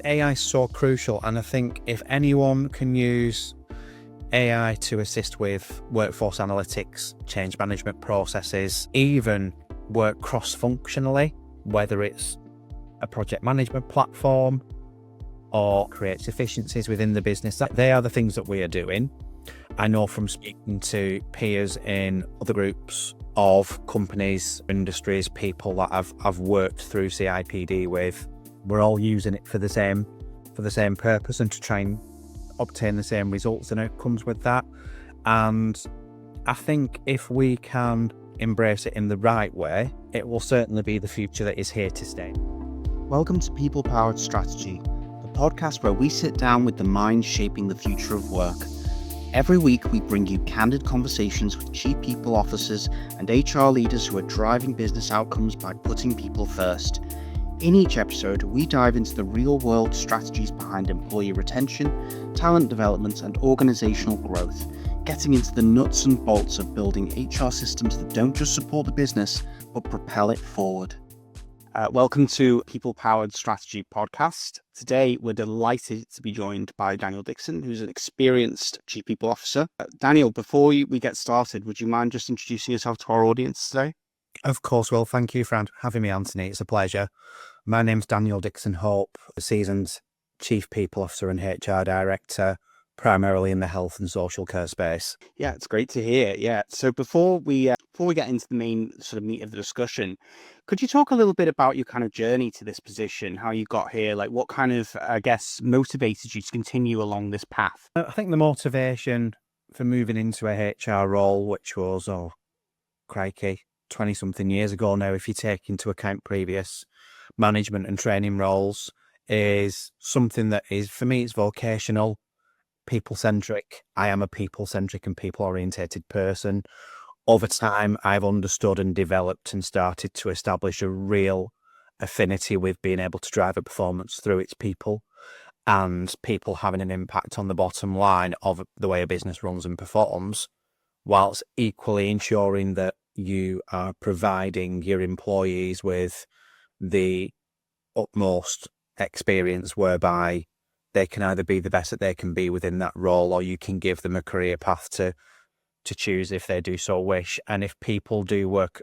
AI is so crucial, and I think if anyone can use AI to assist with workforce analytics, change management processes, even work cross-functionally, whether it's a project management platform or creates efficiencies within the business, they are the things that we are doing. I know from speaking to peers in other groups of companies, industries, people that I've worked through CIPD with, we're all using it for the same purpose and to try and obtain the same results and outcomes with that. And I think if we can embrace it in the right way, it will certainly be the future that is here to stay. Welcome to People Powered Strategy, the podcast where we sit down with the minds shaping the future of work. Every week, we bring you candid conversations with chief people officers and HR leaders who are driving business outcomes by putting people first. In each episode, we dive into the real-world strategies behind employee retention, talent development, and organizational growth, getting into the nuts and bolts of building HR systems that don't just support the business, but propel it forward. Welcome to People Powered Strategy podcast. Today, we're delighted to be joined by Daniel Dickson, who's an experienced Chief People Officer. Daniel, before we get started, would you mind just introducing yourself to our audience today? Of course. Well, thank you for having me, Anthony. It's a pleasure. My name's Daniel Dickson-Hope, a seasoned Chief People Officer and HR Director, primarily in the health and social care space. Yeah, it's great to hear. Yeah. So before we get into the main sort of meat of the discussion, could you talk a little bit about your kind of journey to this position, how you got here, like what kind of, I guess, motivated you to continue along this path? I think the motivation for moving into a HR role, which was, crikey, 20-something years ago now, if you take into account previous management and training roles, is something that is, for me, it's vocational, people-centric. I am a people-centric and people-orientated person. Over time, I've understood and developed and started to establish a real affinity with being able to drive a performance through its people and people having an impact on the bottom line of the way a business runs and performs, whilst equally ensuring that you are providing your employees with the utmost experience whereby they can either be the best that they can be within that role, or you can give them a career path to choose if they do so wish. And if people do work,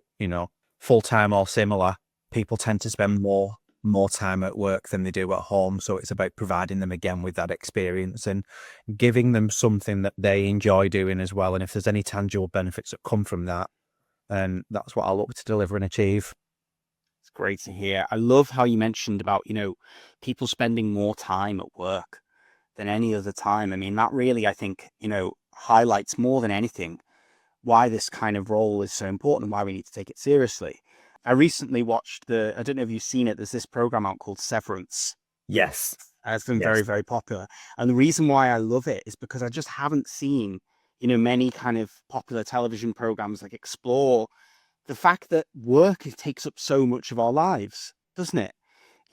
full-time or similar, people tend to spend more time at work than they do at home. So it's about providing them again with that experience and giving them something that they enjoy doing as well. And if there's any tangible benefits that come from that, then that's what I look to deliver and achieve. It's great to hear. I love how you mentioned about, people spending more time at work than any other time. I mean, that really, I think, highlights more than anything why this kind of role is so important and why we need to take it seriously. I recently watched I don't know if you've seen it, there's this program out called Severance. Yes. It's been very, very popular. And the reason why I love it is because I just haven't seen, many kind of popular television programs like explore the fact that work takes up so much of our lives, doesn't it?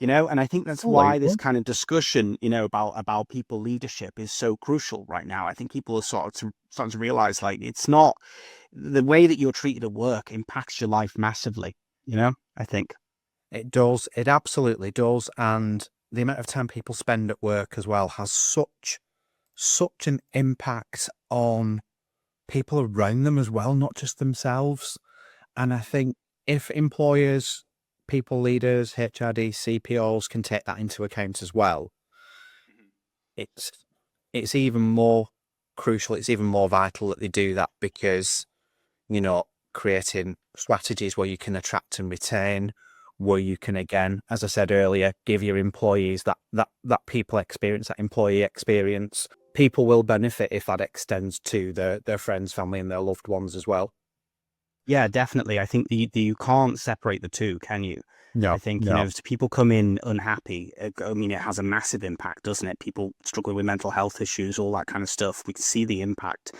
And I think that's why this kind of discussion, about people leadership is so crucial right now. I think people are starting to realize, like, it's not the way that you're treated at work impacts your life massively. I think it does. It absolutely does. And the amount of time people spend at work as well has such an impact on people around them as well, not just themselves. And I think if employers, people leaders, HRD, CPOs can take that into account as well, it's even more crucial, it's even more vital that they do that, because, creating strategies where you can attract and retain, where you can, again, as I said earlier, give your employees that people experience, that employee experience. People will benefit if that extends to their friends, family, and their loved ones as well. Yeah, definitely. I think you can't separate the two, can you? No. I think, if people come in unhappy, it has a massive impact, doesn't it? People struggling with mental health issues, all that kind of stuff. We can see the impact.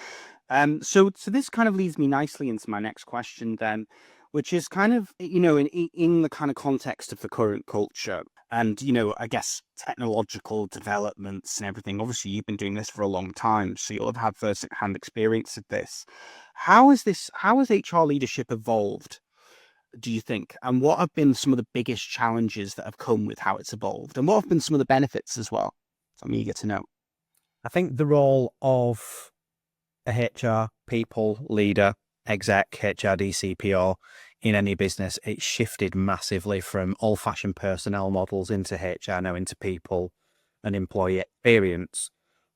So this kind of leads me nicely into my next question then, which is kind of, in the kind of context of the current culture and, I guess technological developments and everything. Obviously, you've been doing this for a long time, so you'll have had first-hand experience of this. How has HR leadership evolved do you think? And what have been some of the biggest challenges that have come with how it's evolved? And what have been some of the benefits as well? So I'm eager to know. I think the role of a HR people leader, exec, HRD, CPO in any business, it's shifted massively from old-fashioned personnel models into HR now into people and employee experience.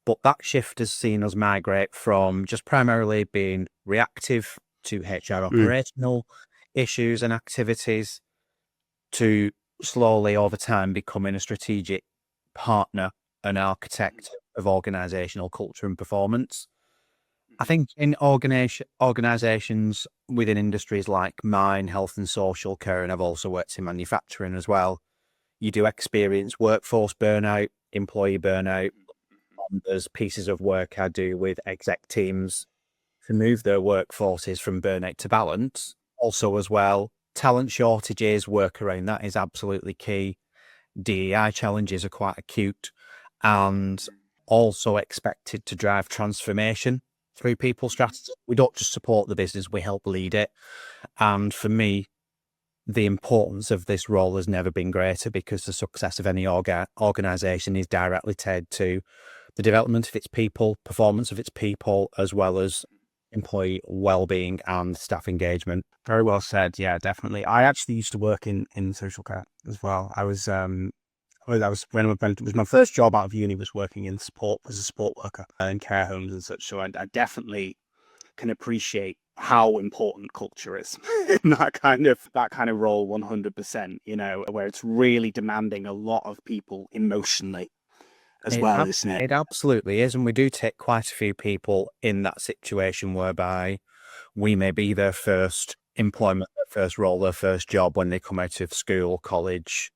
But that shift has seen us migrate from just primarily being reactive to HR operational issues and activities to slowly over time becoming a strategic partner and architect of organizational culture and performance. I think in organizations within industries like mine, health and social care, and I've also worked in manufacturing as well, you do experience workforce burnout, employee burnout. There's pieces of work I do with exec teams to move their workforces from burnout to balance. Also as well, talent shortages, work around that is absolutely key. DEI challenges are quite acute and also expected to drive transformation through people strategy. We don't just support the business, we help lead it. And for me, the importance of this role has never been greater because the success of any organization is directly tied to the development of its people, performance of its people, as well as employee well-being and staff engagement. Very well said. Yeah, definitely. I actually used to work in social care as well. I was it was my first job out of uni, was working in support as a support worker in care homes and such. So I definitely can appreciate how important culture is in that kind of role. 100%. You know, where it's really demanding a lot of people emotionally as well, isn't it? It absolutely is, and we do take quite a few people in that situation whereby we may be their first employment, their first role, their first job when they come out of school, college,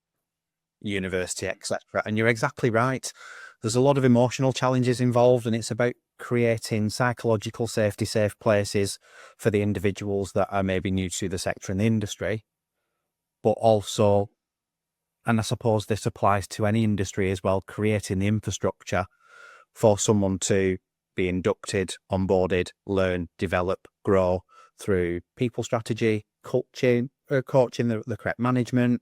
university, etc. And you're exactly right. There's a lot of emotional challenges involved, and it's about creating psychological safety, safe places for the individuals that are maybe new to the sector and the industry, but also, and I suppose this applies to any industry as well, creating the infrastructure for someone to be inducted, onboarded, learn, develop, grow through people strategy, coaching, the correct management,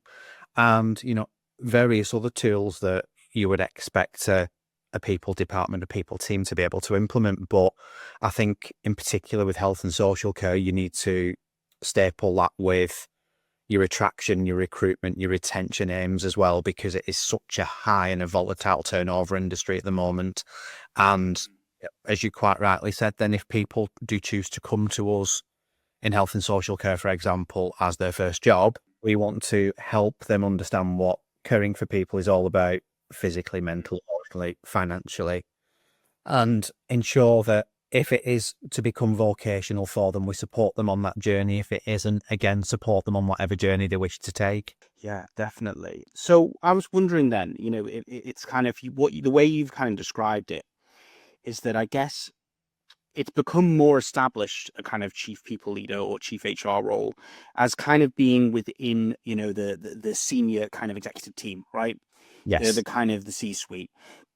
and, you know, various other tools that you would expect a people department, a people team to be able to implement. But I think in particular with health and social care, you need to staple that with your attraction, your recruitment, your retention aims as well, because it is such a high and a volatile turnover industry at the moment. And as you quite rightly said, then if people do choose to come to us in health and social care, for example, as their first job, we want to help them understand what caring for people is all about, physically, mentally, emotionally, financially, and ensure that if it is to become vocational for them, we support them on that journey. If it isn't, again, support them on whatever journey they wish to take. Yeah, definitely. So I was wondering then, you know, it's kind of the way you've kind of described it is that I guess it's become more established, a kind of chief people leader or chief HR role as kind of being within, you know, the senior kind of executive team, right? Yes. The kind of the C-suite.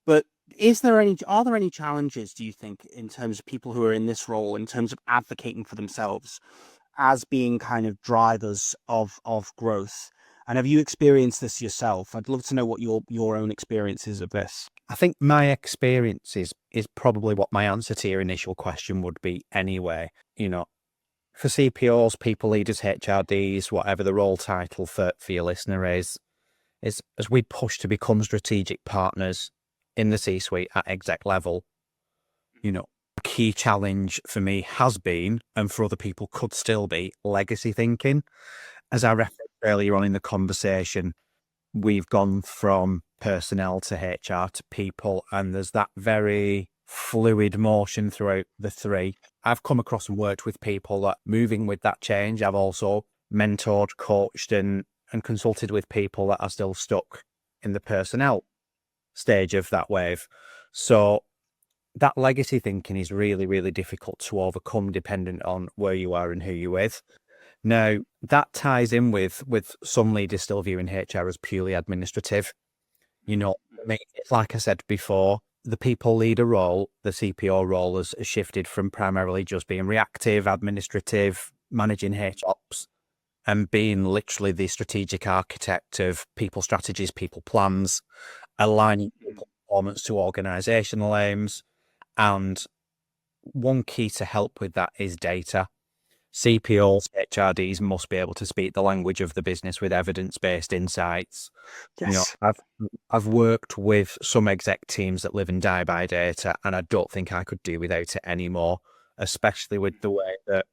But are there any challenges, do you think, in terms of people who are in this role, in terms of advocating for themselves as being kind of drivers of growth? And have you experienced this yourself? I'd love to know what your own experience is of this. I think my experience is probably what my answer to your initial question would be anyway. You know, for CPOs, people leaders, HRDs, whatever the role title for your listener is as we push to become strategic partners in the C-suite at exec level, you know, a key challenge for me has been, and for other people could still be, legacy thinking. As I referenced earlier on in the conversation, we've gone from personnel to HR to people, and there's that very fluid motion throughout the three. I've come across and worked with people that moving with that change. I've also mentored, coached, and consulted with people that are still stuck in the personnel stage of that wave. So that legacy thinking is really, really difficult to overcome dependent on where you are and who you're with. Now, that ties in with some leaders still viewing HR as purely administrative. You know, like I said before, the people leader role, the CPO role has shifted from primarily just being reactive, administrative, managing HR ops, and being literally the strategic architect of people strategies, people plans, aligning people performance to organizational aims. And one key to help with that is data. CPOs, HRDs must be able to speak the language of the business with evidence-based insights. Yes. I've worked with some exec teams that live and die by data, and I don't think I could do without it anymore, especially with the way that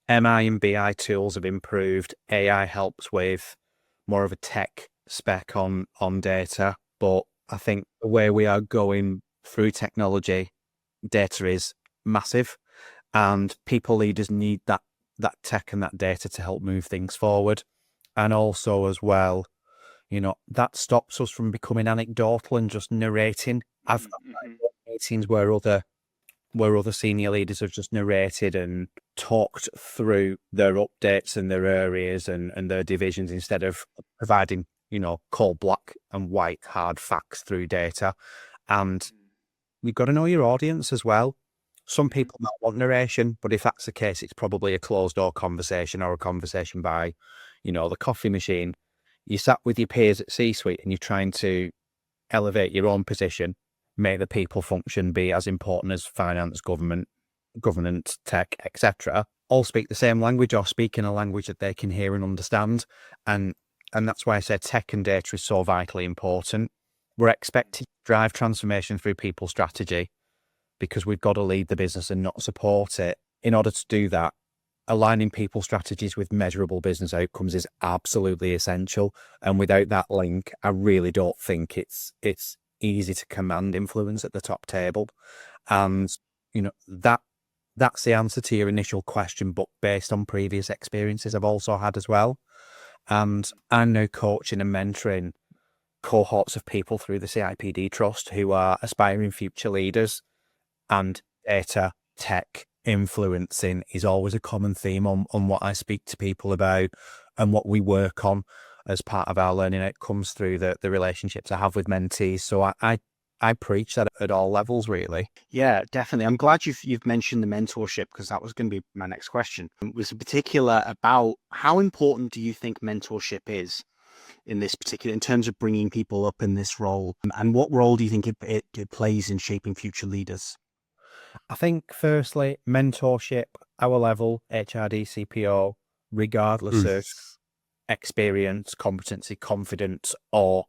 MI and BI tools have improved. AI helps with more of a tech spec on data, but I think the way we are going through technology, data is massive, and people leaders need that tech and that data to help move things forward. And also as well, that stops us from becoming anecdotal and just narrating. I've had meetings where other senior leaders have just narrated and talked through their updates and their areas and their divisions instead of providing, cold black and white hard facts through data. And you've got to know your audience as well. Some people might want narration, but if that's the case, it's probably a closed door conversation or a conversation by, the coffee machine. You sat with your peers at C-suite and you're trying to elevate your own position, make the people function be as important as finance, governance, tech, etc. All speak the same language or speak in a language that they can hear and understand. And that's why I said tech and data is so vitally important. We're expected to drive transformation through people strategy because we've got to lead the business and not support it. In order to do that, aligning people strategies with measurable business outcomes is absolutely essential. And without that link, I really don't think it's easy to command influence at the top table. And, that's the answer to your initial question, but based on previous experiences I've also had as well. And I'm now coaching and mentoring cohorts of people through the CIPD Trust who are aspiring future leaders, and data, tech, influencing is always a common theme on what I speak to people about and what we work on as part of our learning outcomes through the relationships I have with mentees. So I preach that at all levels, really. Yeah, definitely. I'm glad you've mentioned the mentorship, because that was going to be my next question. It was in particular about how important do you think mentorship is in terms of bringing people up in this role, and what role do you think it plays in shaping future leaders? I think, firstly, mentorship, our level, HRD, CPO, regardless of experience, competency, confidence, or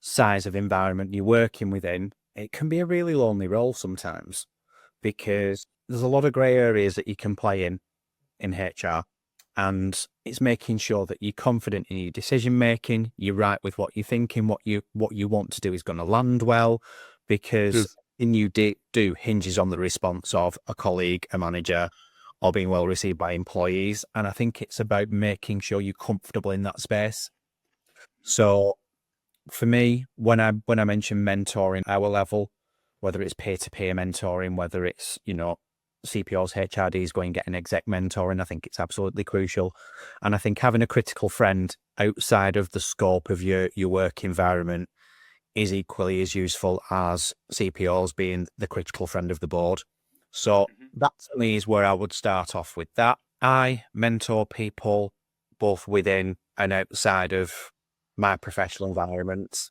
size of environment you're working within, it can be a really lonely role sometimes because there's a lot of grey areas that you can play in HR. And it's making sure that you're confident in your decision making, you're right with what you're thinking, what you want to do is going to land well, because in you do hinges on the response of a colleague, a manager, or being well received by employees. And I think it's about making sure you're comfortable in that space. So for me, when I mention mentoring our level, whether it's peer-to-peer mentoring, whether it's, CPOs, HRDs going getting exec mentoring, I think it's absolutely crucial. And I think having a critical friend outside of the scope of your work environment is equally as useful as CPOs being the critical friend of the board. So that to me is where I would start off with that. I mentor people both within and outside of my professional environments.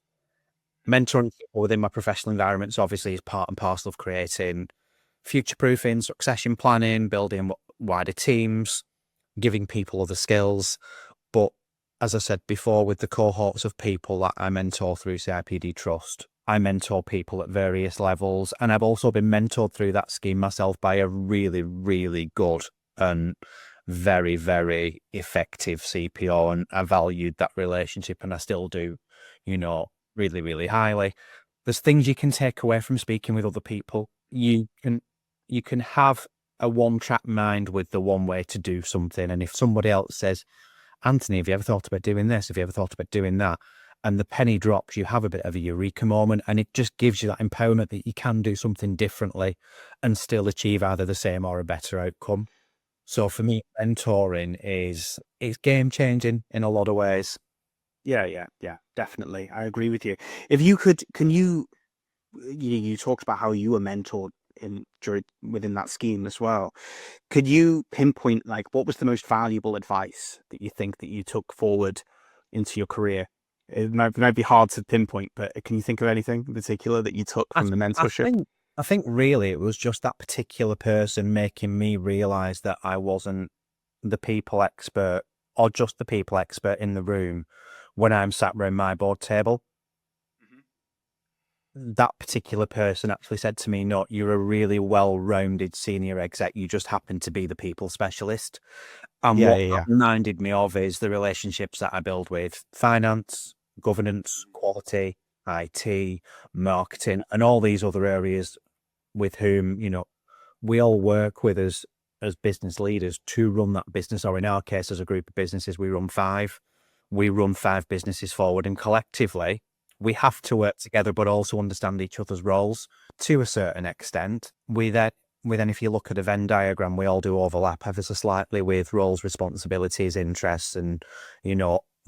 Mentoring people within my professional environments obviously is part and parcel of creating future-proofing, succession planning, building wider teams, giving people other skills. But as I said before, with the cohorts of people that I mentor through CIPD Trust, I mentor people at various levels. And I've also been mentored through that scheme myself by a really, really good and very, very effective CPO. And I valued that relationship, and I still do, really, really highly. There's things you can take away from speaking with other people. You can have a one-track mind with the one way to do something. And if somebody else says, Anthony, have you ever thought about doing this? Have you ever thought about doing that? And the penny drops, you have a bit of a eureka moment, and it just gives you that empowerment that you can do something differently and still achieve either the same or a better outcome. So for me, mentoring is game-changing in a lot of ways. Yeah, definitely. I agree with you. If you could, you talked about how you were mentored within that scheme as well. Could you pinpoint like what was the most valuable advice that you think that you took forward into your career? It might be hard to pinpoint, but can you think of anything in particular that you took I, from the I mentorship? think I think really it was just that particular person making me realise that I wasn't the people expert or just the people expert in the room when I'm sat around my board table. That particular person actually said to me, "No, you're a really well-rounded senior exec. You just happen to be the people specialist." And Yeah, what yeah, that yeah. reminded me of is the relationships that I build with finance, governance, quality, IT, marketing, and all these other areas with whom, we all work with as business leaders to run that business, or in our case, as a group of businesses, we run five. We run five businesses forward, and collectively, we have to work together, but also understand each other's roles to a certain extent. We then, if you look at a Venn diagram, we all do overlap ever so slightly with roles, responsibilities, interests, and,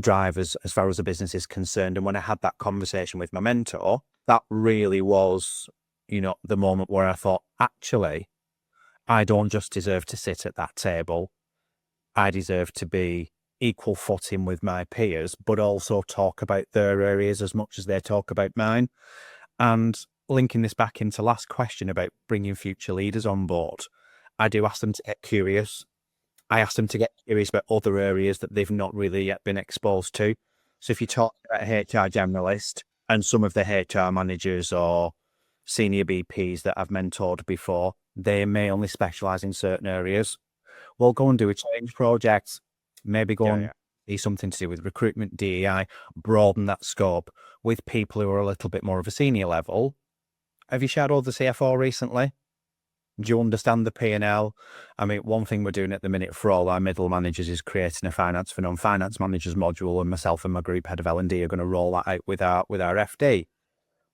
drivers as far as the business is concerned. And when I had that conversation with my mentor, that really was, the moment where I thought, actually, I don't just deserve to sit at that table. I deserve to be equal footing with my peers, but also talk about their areas as much as they talk about mine. And linking this back into last question about bringing future leaders on board, I do ask them to get curious. I ask them to get curious about other areas that they've not really yet been exposed to. So if you talk about a HR generalist and some of the HR managers or senior BPs that I've mentored before, they may only specialize in certain areas. Well, go and do a change project, maybe go Yeah, and yeah. do something to do with recruitment, DEI, broaden that scope with people who are a little bit more of a senior level. Have you shadowed the CFO recently? Do you understand the P&L? I mean, one thing we're doing at the minute for all our middle managers is creating a finance for non-finance managers module, and myself and my group head of L&D are going to roll that out with our FD.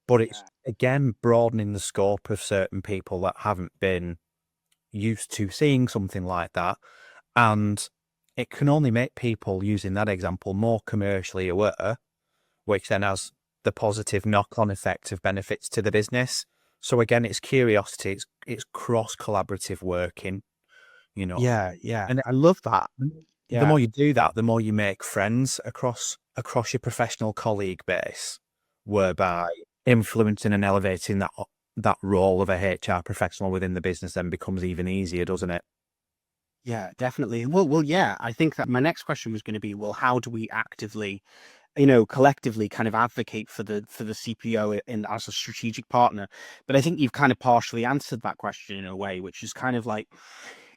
But it's, again, broadening the scope of certain people that haven't been used to seeing something like that. And it can only make people, using that example, more commercially aware, which then has the positive knock-on effect of benefits to the business. So again, it's curiosity, it's cross-collaborative working, Yeah, yeah. and I love that. the Yeah. more you do that, the more you make friends across your professional colleague base, whereby influencing and elevating that role of a HR professional within the business then becomes even easier, doesn't it? Yeah, definitely. Well, yeah. I think that my next question was going to be, well, how do we actively, collectively kind of advocate for the CPO in as a strategic partner? But I think you've kind of partially answered that question in a way, which is kind of like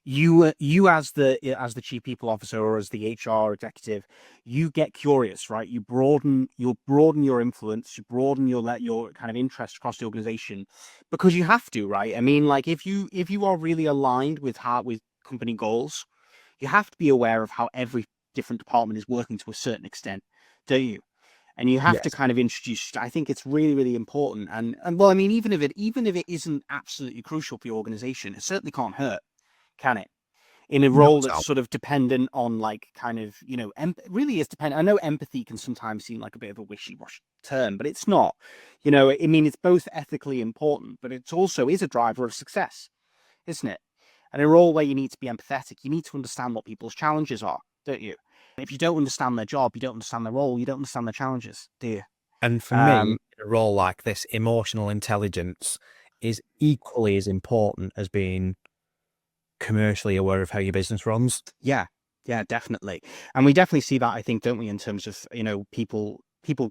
you as the chief people officer or as the HR executive, you get curious, right? You broaden your influence, you broaden your kind of interest across the organization because you have to, right? I mean, like if you are really aligned with company goals, you have to be aware of how every different department is working to a certain extent, don't you? And you have to Yes. kind of introduce. I think it's really, really important. And well, I mean, even if it isn't absolutely crucial for your organization, it certainly can't hurt, can it? In a No, role it's that's not. sort of dependent on like kind of really is dependent. I know empathy can sometimes seem like a bit of a wishy-washy term, but it's not. I mean, it's both ethically important, but it's also is a driver of success, isn't it? And in a role where you need to be empathetic, you need to understand what people's challenges are, don't you? If you don't understand their job, you don't understand their role, you don't understand their challenges, do you? And for me, Um, in a role like this, emotional intelligence is equally as important as being commercially aware of how your business runs. yeah, yeah, definitely. And we definitely see that, I think, don't we, in terms of, people,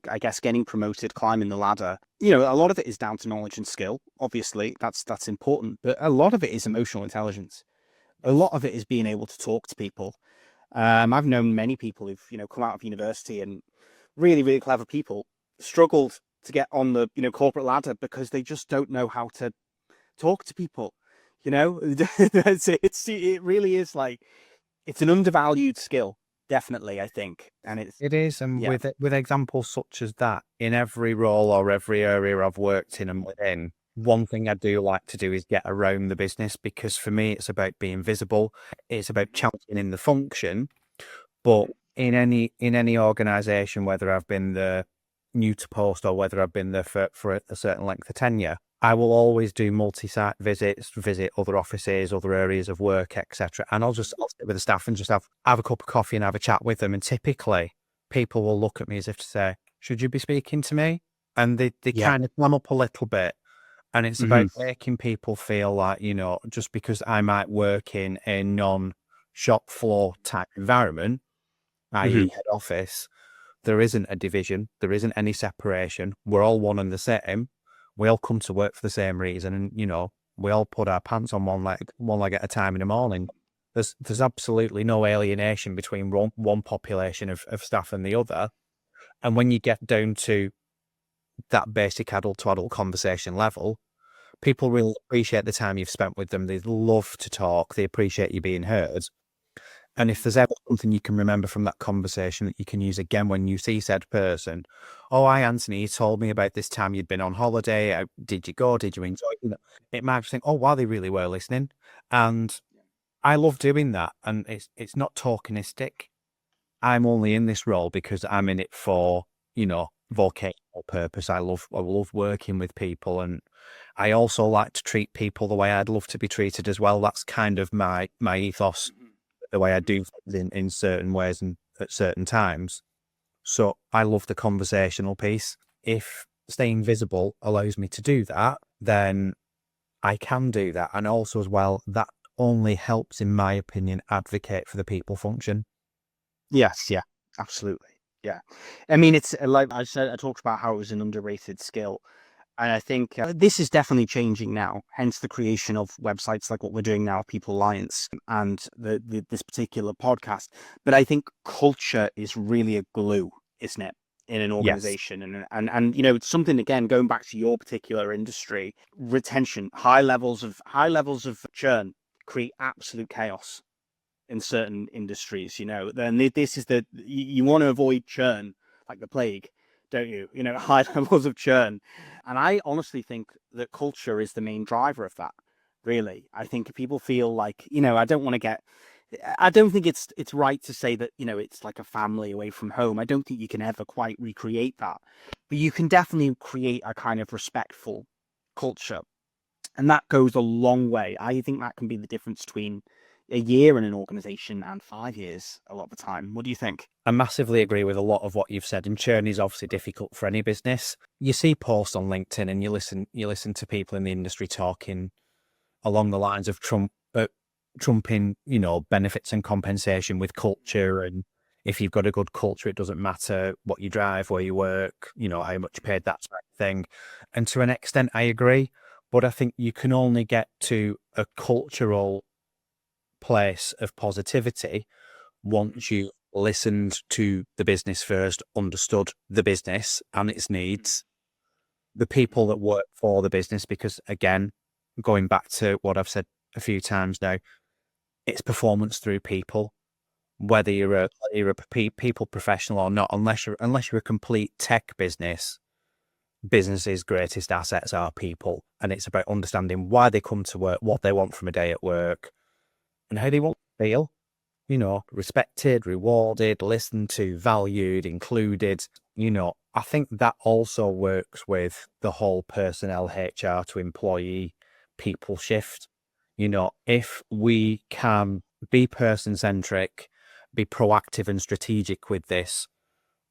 I guess, getting promoted, climbing the ladder. A lot of it is down to knowledge and skill. Obviously, that's important, but a lot of it is emotional intelligence. A lot of it is being able to talk to people. I've known many people who've, come out of university and really, really clever people struggled to get on the, corporate ladder because they just don't know how to talk to people. It really is like it's an undervalued skill, definitely, I think. And it's It is, and yeah, with examples such as that in every role or every area I've worked in and within, one thing I do like to do is get around the business, because for me it's about being visible. It's about championing the function. But in any organization, whether I've been there new to post or whether I've been there for a certain length of tenure, I will always do multi-site visits, visit other offices, other areas of work, etc. And I'll sit with the staff and just have a cup of coffee and have a chat with them. And typically, people will look at me as if to say, "Should you be speaking to me?" And they Yeah. kind of clam up a little bit. And it's about making people feel like, just because I might work in a non-shop floor type environment, i.e. head office, there isn't a division, there isn't any separation. We're all one and the same. We all come to work for the same reason, and we all put our pants on one leg at a time in the morning. There's absolutely no alienation between one population of staff and the other. And when you get down to that basic adult to adult conversation level, people really appreciate the time you've spent with them. They love to talk. They appreciate you being heard. And if there's ever something you can remember from that conversation that you can use again when you see said person, "Oh, hi, Anthony, you told me about this time you'd been on holiday. Did you go? Did you enjoy it?" It might think, "Oh, wow, they really were listening." And I love doing that. And it's not tokenistic. I'm only in this role because I'm in it for, vocational purpose. I love working with people, and I also like to treat people the way I'd love to be treated as well. That's kind of my ethos, the way I do things in certain ways and at certain times. So I love the conversational piece. If staying visible allows me to do that, then I can do that. And also as well, that only helps, in my opinion, advocate for the people function. Yes, yeah, absolutely. Yeah. I mean, it's like I said, I talked about how it was an underrated skill. And I think this is definitely changing now, hence the creation of websites like what we're doing now, People Alliance, and this particular podcast. But I think culture is really a glue, isn't it, in an Yes. organization? And it's something, again, going back to your particular industry, retention, high levels of churn create absolute chaos in certain industries. Then this is you want to avoid churn like the plague, don't you? High levels of churn. And I honestly think that culture is the main driver of that. Really, I think people feel like, I don't think it's right to say that, it's like a family away from home. I don't think you can ever quite recreate that, but you can definitely create a kind of respectful culture. And that goes a long way. I think that can be the difference between a year in an organization and 5 years a lot of the time. What do you think? I massively agree with a lot of what you've said, and churn is obviously difficult for any business. You see posts on LinkedIn and you listen to people in the industry talking along the lines of trumping, benefits and compensation with culture. And if you've got a good culture, it doesn't matter what you drive, where you work, how much you paid, that type of thing. And to an extent, I agree. But I think you can only get to a cultural place of positivity once you listened to the business first, understood the business and its needs, the people that work for the business, because again, going back to what I've said a few times now, it's performance through people. Whether you're a people professional or not, unless you're a complete tech business's greatest assets are people, and it's about understanding why they come to work, what they want from a day at work, and how they want to feel. Respected, rewarded, listened to, valued, included. I think that also works with the whole personnel HR to employee people shift. If we can be person-centric, be proactive and strategic with this,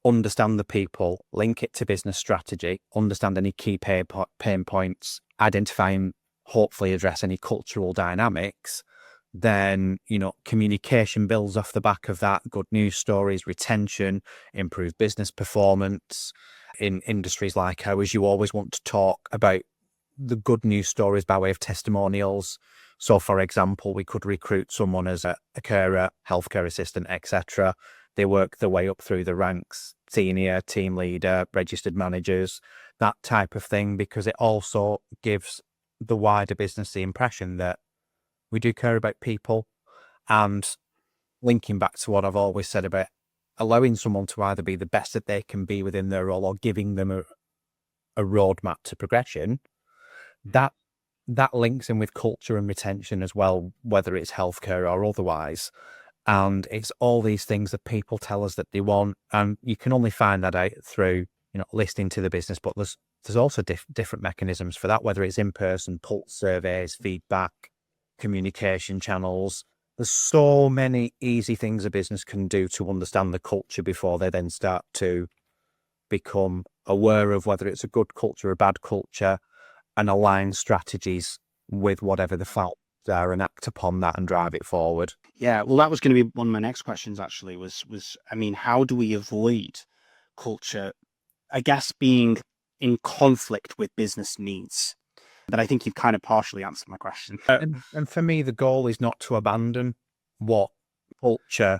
understand the people, link it to business strategy, understand any key pain points, identify and hopefully address any cultural dynamics, then, communication builds off the back of that, good news stories, retention, improved business performance. In industries like ours, you always want to talk about the good news stories by way of testimonials. So, for example, we could recruit someone as a carer, healthcare assistant, etc. They work their way up through the ranks, senior, team leader, registered managers, that type of thing, because it also gives the wider business the impression that we do care about people. And linking back to what I've always said about allowing someone to either be the best that they can be within their role or giving them a roadmap to progression, that links in with culture and retention as well, whether it's healthcare or otherwise. And it's all these things that people tell us that they want. And you can only find that out through, listening to the business, but there's also different mechanisms for that, whether it's in-person, pulse surveys, feedback, communication channels. There's so many easy things a business can do to understand the culture before they then start to become aware of whether it's a good culture or a bad culture, and align strategies with whatever the faults are and act upon that and drive it forward. Yeah, well, that was going to be one of my next questions, actually, was, I mean, how do we avoid culture, I guess, being in conflict with business needs? But I think you've kind of partially answered my question. And for me, the goal is not to abandon what culture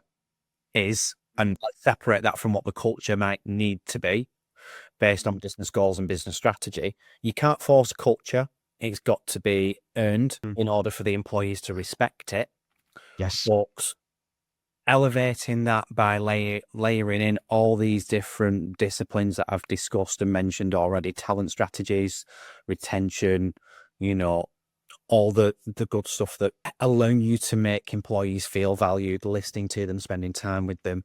is and separate that from what the culture might need to be based on business goals and business strategy. You can't force culture. It's got to be earned in order for the employees to respect it. Yes. But elevating that by layering in all these different disciplines that I've discussed and mentioned already, talent strategies, retention, all the good stuff that allow you to make employees feel valued, listening to them, spending time with them.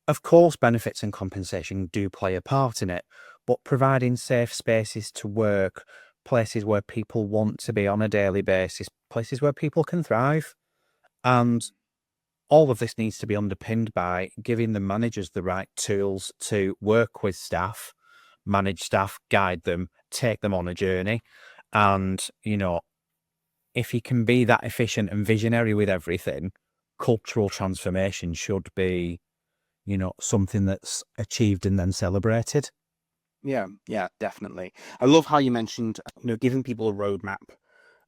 Of course, benefits and compensation do play a part in it, but providing safe spaces to work, places where people want to be on a daily basis, places where people can thrive. And all of this needs to be underpinned by giving the managers the right tools to work with staff, manage staff, guide them, take them on a journey. And, if you can be that efficient and visionary with everything, cultural transformation should be, something that's achieved and then celebrated. Yeah, definitely. I love how you mentioned, giving people a roadmap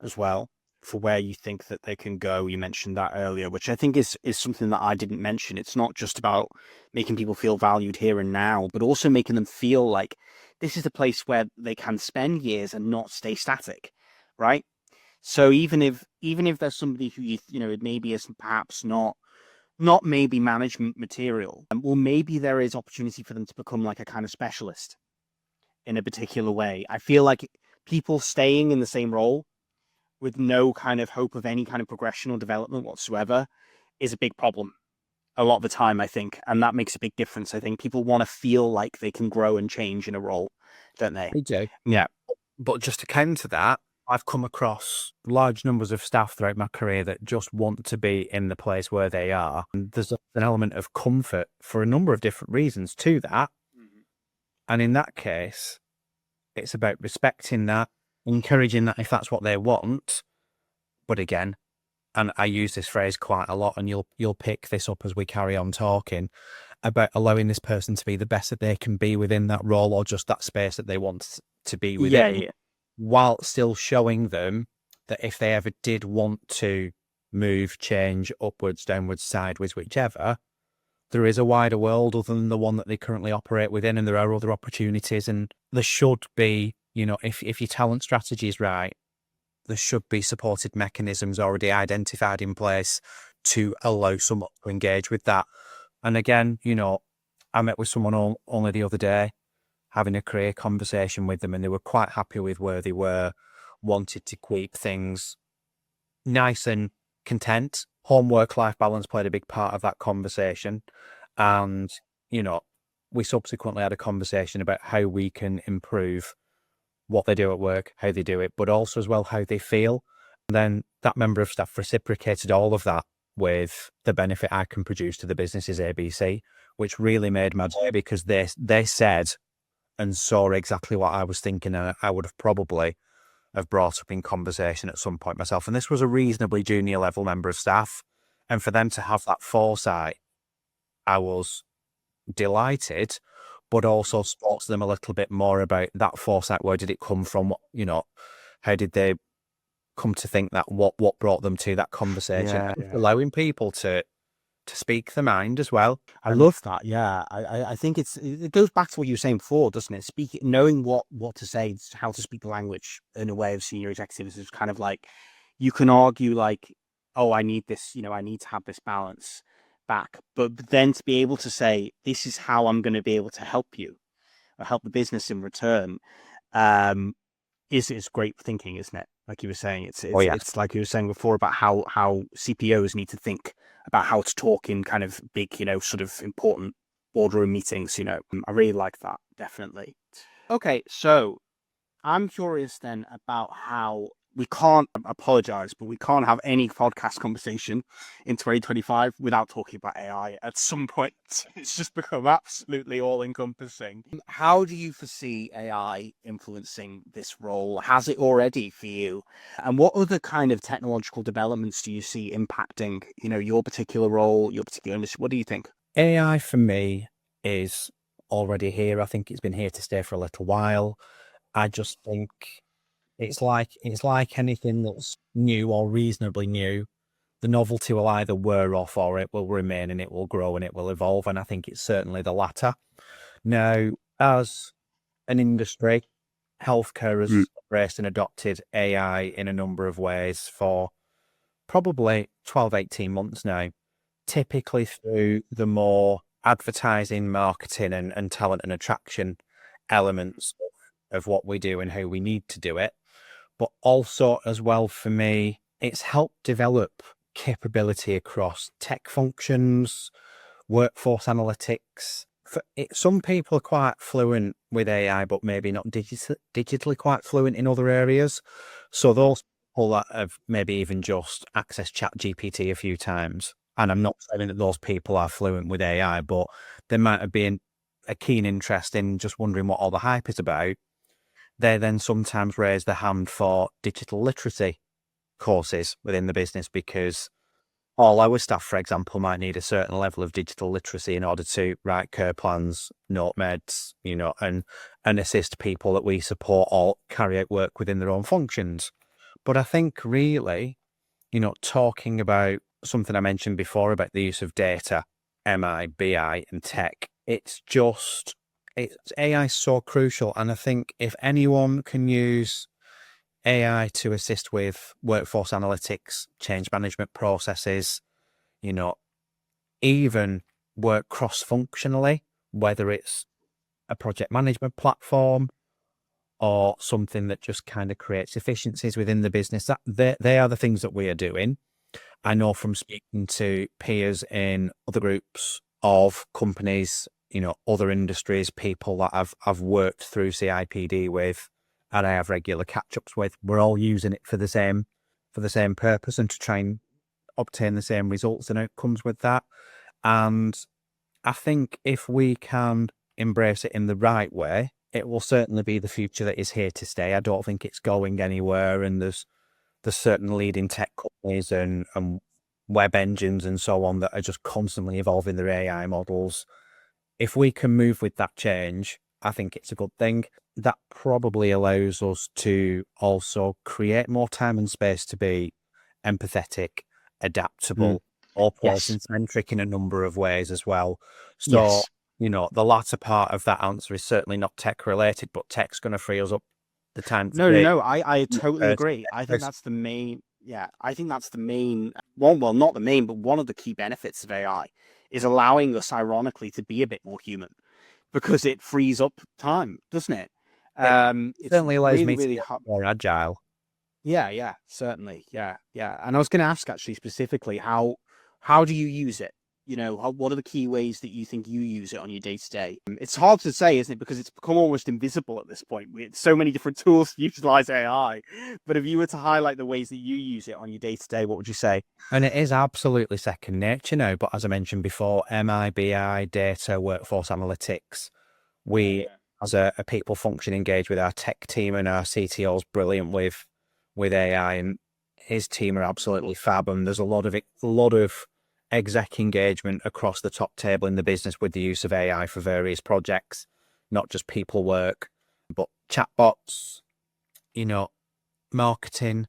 as well for where you think that they can go. You mentioned that earlier, which I think is something that I didn't mention. It's not just about making people feel valued here and now, but also making them feel like this is a place where they can spend years and not stay static, right? So even if there's somebody who it maybe is perhaps not maybe management material, well, maybe there is opportunity for them to become like a kind of specialist in a particular way. I feel like people staying in the same role with no kind of hope of any kind of progression or development whatsoever is a big problem a lot of the time, I think. And that makes a big difference. I think people want to feel like they can grow and change in a role, don't they? They do. Yeah. But just to counter that, I've come across large numbers of staff throughout my career that just want to be in the place where they are. And there's an element of comfort for a number of different reasons to that. And in that case, it's about respecting that, encouraging that if that's what they want. But again, and I use this phrase quite a lot, and you'll pick this up as we carry on talking, about allowing this person to be the best that they can be within that role or just that space that they want to be within, while still showing them that if they ever did want to move, change, upwards, downwards, sideways, whichever, there is a wider world other than the one that they currently operate within, and there are other opportunities, and there should be, if your talent strategy is right, there should be supported mechanisms already identified in place to allow someone to engage with that. And again, I met with someone only the other day, having a career conversation with them, and they were quite happy with where they were, wanted to keep things nice and content. Home work-life balance played a big part of that conversation. And, we subsequently had a conversation about how we can improve what they do at work, how they do it, but also as well how they feel. And then that member of staff reciprocated all of that with the benefit I can produce to the business's ABC, which really made my day, because they said and saw exactly what I was thinking, and I would have probably have brought up in conversation at some point myself. And this was a reasonably junior level member of staff. And for them to have that foresight, I was delighted, but also spoke to them a little bit more about that foresight. Where did it come from? How did they come to think that? What brought them to that conversation? Allowing people to speak their mind as well. I love that. Yeah, I think it goes back to what you were saying before, doesn't it? Knowing what to say, how to speak the language in a way of senior executives is kind of like, you can argue like, oh, I need this, I need to have this balance back. But then to be able to say, this is how I'm going to be able to help you or help the business in return, is great thinking, isn't it? Like you were saying, it's like you were saying before about how CPOs need to think about how to talk in kind of big, sort of important boardroom meetings. I really like that, definitely. Okay, so I'm curious then about how we can't apologize, but we can't have any podcast conversation in 2025 without talking about AI at some point. It's just become absolutely all encompassing. How do you foresee AI influencing this role? Has it already for you? And what other kind of technological developments do you see impacting, your particular role, your particular industry? What do you think? AI for me is already here. I think it's been here to stay for a little while. I just think it's like anything that's new or reasonably new. The novelty will either wear off or it will remain and it will grow and it will evolve. And I think it's certainly the latter. Now, as an industry, healthcare has embraced and adopted AI in a number of ways for probably 12, 18 months now, typically through the more advertising, marketing, and talent and attraction elements of what we do and how we need to do it. But also, as well, for me, it's helped develop capability across tech functions, workforce analytics. Some people are quite fluent with AI, but maybe not digitally quite fluent in other areas. So those people that have maybe even just accessed ChatGPT a few times, and I'm not saying that those people are fluent with AI, but there might have been a keen interest in just wondering what all the hype is about. They then sometimes raise their hand for digital literacy courses within the business because all our staff, for example, might need a certain level of digital literacy in order to write care plans, note meds, and assist people that we support or carry out work within their own functions. But I think really, talking about something I mentioned before about the use of data, MI, BI, and tech, AI is so crucial. And I think if anyone can use AI to assist with workforce analytics, change management processes, even work cross-functionally, whether it's a project management platform or something that just kind of creates efficiencies within the business, they are the things that we are doing. I know from speaking to peers in other groups of companies, other industries, people that I've worked through CIPD with, and I have regular catch-ups with, we're all using it for the same purpose and to try and obtain the same results and outcomes with that. And I think if we can embrace it in the right way, it will certainly be the future that is here to stay. I don't think it's going anywhere, and there's certain leading tech companies and web engines and so on that are just constantly evolving their AI models. If we can move with that change, I think it's a good thing. That probably allows us to also create more time and space to be empathetic, adaptable, or Yes. person-centric in a number of ways as well. So, Yes. The latter part of that answer is certainly not tech-related, but tech's going to free us up the time to No, be. no, I totally agree. I think that's the main, I think that's the main one. Well, not the main, but one of the key benefits of AI is allowing us, ironically, to be a bit more human because it frees up time, doesn't it? It's Certainly allows really, me to really be hard. more agile. Yeah, certainly. Yeah. And I was going to ask actually specifically how do you use it? What are the key ways that you think you use it on your day to day? It's hard to say, isn't it? Because it's become almost invisible at this point. We have so many different tools to utilize AI. But if you were to highlight the ways that you use it on your day to day, what would you say? And it is absolutely second nature now. But as I mentioned before, MIBI, data, workforce analytics, we, as a people function, engage with our tech team, and our CTO is brilliant with AI, and his team are absolutely fab. And there's a lot of exec engagement across the top table in the business with the use of AI for various projects, not just people work, but chatbots, marketing,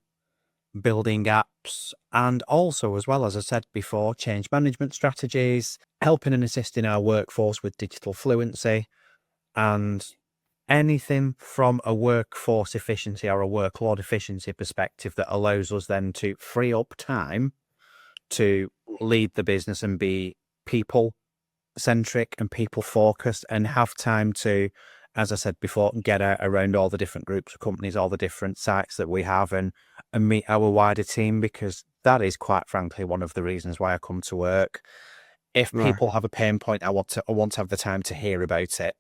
building apps, and also, as well as I said before, change management strategies, helping and assisting our workforce with digital fluency, and anything from a workforce efficiency or a workload efficiency perspective that allows us then to free up time to lead the business and be people centric and people focused and have time to, as I said before, get out around all the different groups of companies, all the different sites that we have, and meet our wider team, because that is quite frankly one of the reasons why I come to work. If people have a pain point, I want to have the time to hear about it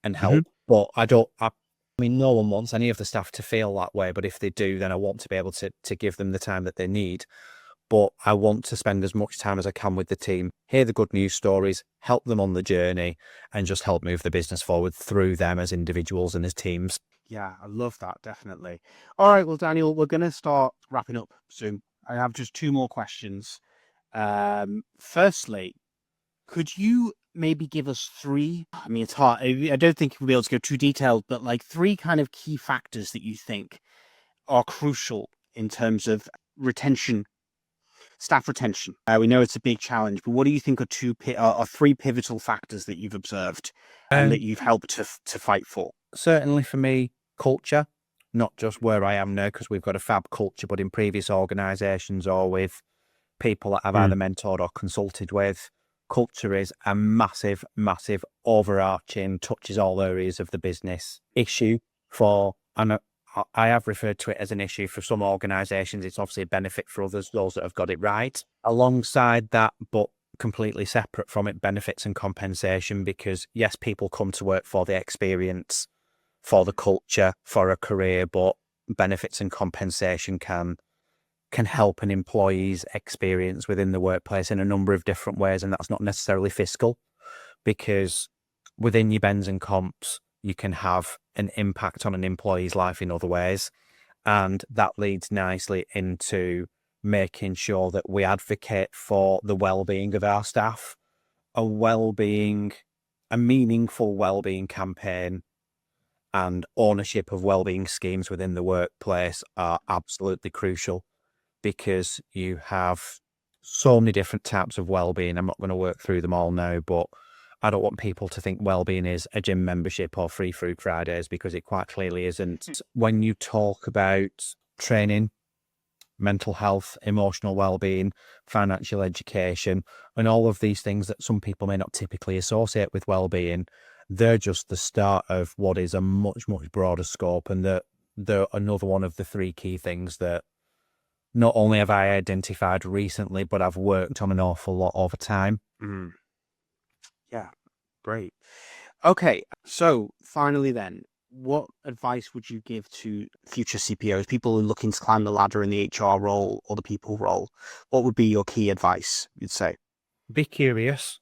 and help. But I I mean, no one wants any of the staff to feel that way, but if they do, then I want to be able to give them the time that they need. But I want to spend as much time as I can with the team, hear the good news stories, help them on the journey, and just help move the business forward through them as individuals and as teams. Yeah, I love that, definitely. All right, well, Daniel, we're going to start wrapping up soon. I have just two more questions. Firstly, could you maybe give us three? I mean, it's hard. I don't think we'll be able to go too detailed, but like three kind of key factors that you think are crucial in terms of retention, staff retention. We know it's a big challenge, but what do you think are three pivotal factors that you've observed and that you've helped to fight for? Certainly for me, culture, not just where I am now, because we've got a fab culture, but in previous organisations or with people that I've either mentored or consulted with, culture is a massive, massive overarching, touches all areas of the business issue and I have referred to it as an issue for some organisations. It's obviously a benefit for others, those that have got it right. Alongside that, but completely separate from it, benefits and compensation, because yes, people come to work for the experience, for the culture, for a career, but benefits and compensation can help an employee's experience within the workplace in a number of different ways, and that's not necessarily fiscal, because within your bends and comps, you can have an impact on an employee's life in other ways, and that leads nicely into making sure that we advocate for the well-being of our staff. A meaningful well-being campaign and ownership of well-being schemes within the workplace are absolutely crucial, because you have so many different types of well-being. I'm not going to work through them all now, but I don't want people to think well-being is a gym membership or free fruit Fridays, because it quite clearly isn't. When you talk about training, mental health, emotional well-being, financial education, and all of these things that some people may not typically associate with well-being, they're just the start of what is a much, much broader scope, and they're another one of the three key things that not only have I identified recently, but I've worked on an awful lot over time. Yeah, great. Okay, so finally then, what advice would you give to future CPOs, people who are looking to climb the ladder in the HR role or the people role? What would be your key advice, you'd say? Be curious,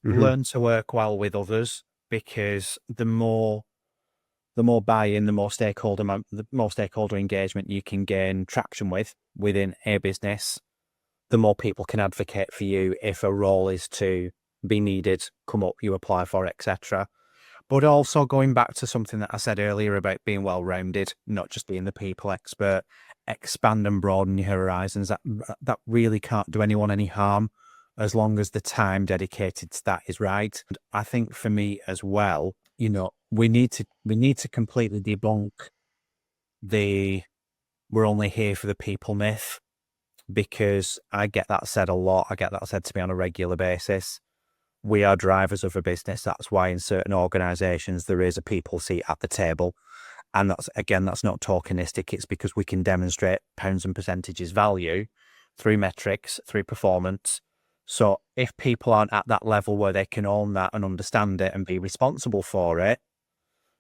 learn to work well with others, because the more buy-in, the more stakeholder engagement you can gain traction within a business, the more people can advocate for you if a role is to be needed, come up, you apply for, etc. But also going back to something that I said earlier about being well-rounded, not just being the people expert, expand and broaden your horizons. That really can't do anyone any harm, as long as the time dedicated to that is right. And I think for me as well, we need to completely debunk the "we're only here for the people" myth, because I get that said a lot. I get that said to me on a regular basis. We are drivers of a business. That's why in certain organisations there is a people seat at the table. And that's not tokenistic. It's because we can demonstrate pounds and percentages value through metrics, through performance. So if people aren't at that level where they can own that and understand it and be responsible for it,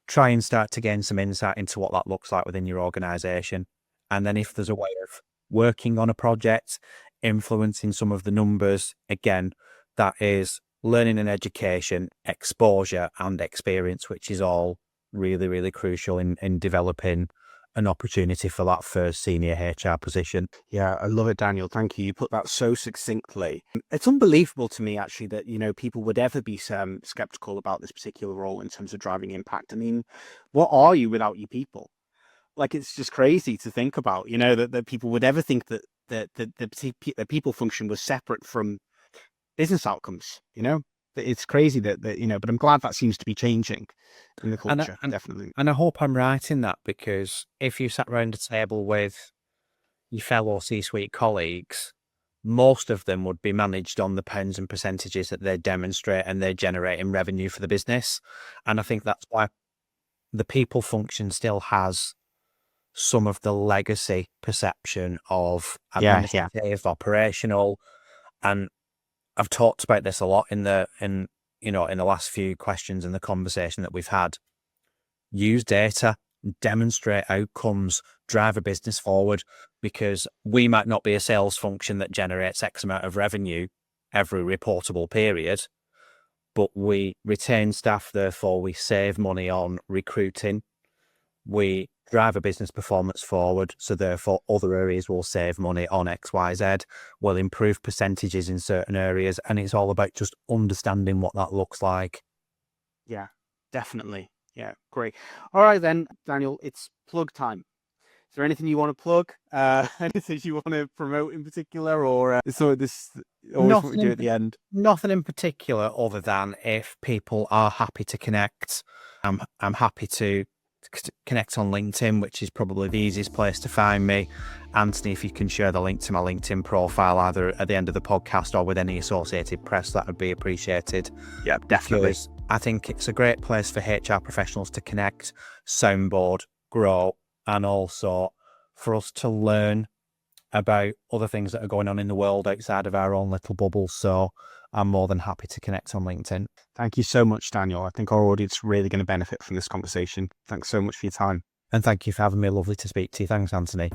try and start to gain some insight into what that looks like within your organisation. And then if there's a way of working on a project, influencing some of the numbers, again, that is learning and education, exposure and experience, which is all really, really crucial in developing an opportunity for that first senior HR position. Yeah, I love it, Daniel. Thank you. You put that so succinctly. It's unbelievable to me, actually, that, people would ever be skeptical about this particular role in terms of driving impact. I mean, what are you without your people? Like, it's just crazy to think about, that people would ever think that the people function was separate from business outcomes, It's crazy that, but I'm glad that seems to be changing in the culture, definitely. And I hope I'm right in that, because if you sat around a table with your fellow C-suite colleagues, most of them would be managed on the pounds and percentages that they demonstrate and they generate in revenue for the business. And I think that's why the people function still has some of the legacy perception of administrative, operational, and I've talked about this a lot in the last few questions and the conversation that we've had. use data, demonstrate outcomes, drive a business forward, because we might not be a sales function that generates X amount of revenue every reportable period, but we retain staff, therefore we save money on recruiting. We drive a business performance forward, so therefore other areas will save money on XYZ. We'll improve percentages in certain areas, and it's all about just understanding what that looks like. Yeah, definitely. Yeah, great. All right then, Daniel, it's plug time. Is there anything you want to plug? Anything you want to promote in particular, or so this always what we do at the end? Nothing in particular, other than if people are happy to connect, I'm happy to connect on LinkedIn, which is probably the easiest place to find me. Anthony, if you can share the link to my LinkedIn profile either at the end of the podcast or with any associated press, that would be appreciated. Yeah, definitely. Because I think it's a great place for HR professionals to connect, soundboard, grow, and also for us to learn about other things that are going on in the world outside of our own little bubble. So I'm more than happy to connect on LinkedIn. Thank you so much, Daniel. I think our audience is really going to benefit from this conversation. Thanks so much for your time. And thank you for having me. Lovely to speak to you. Thanks, Anthony.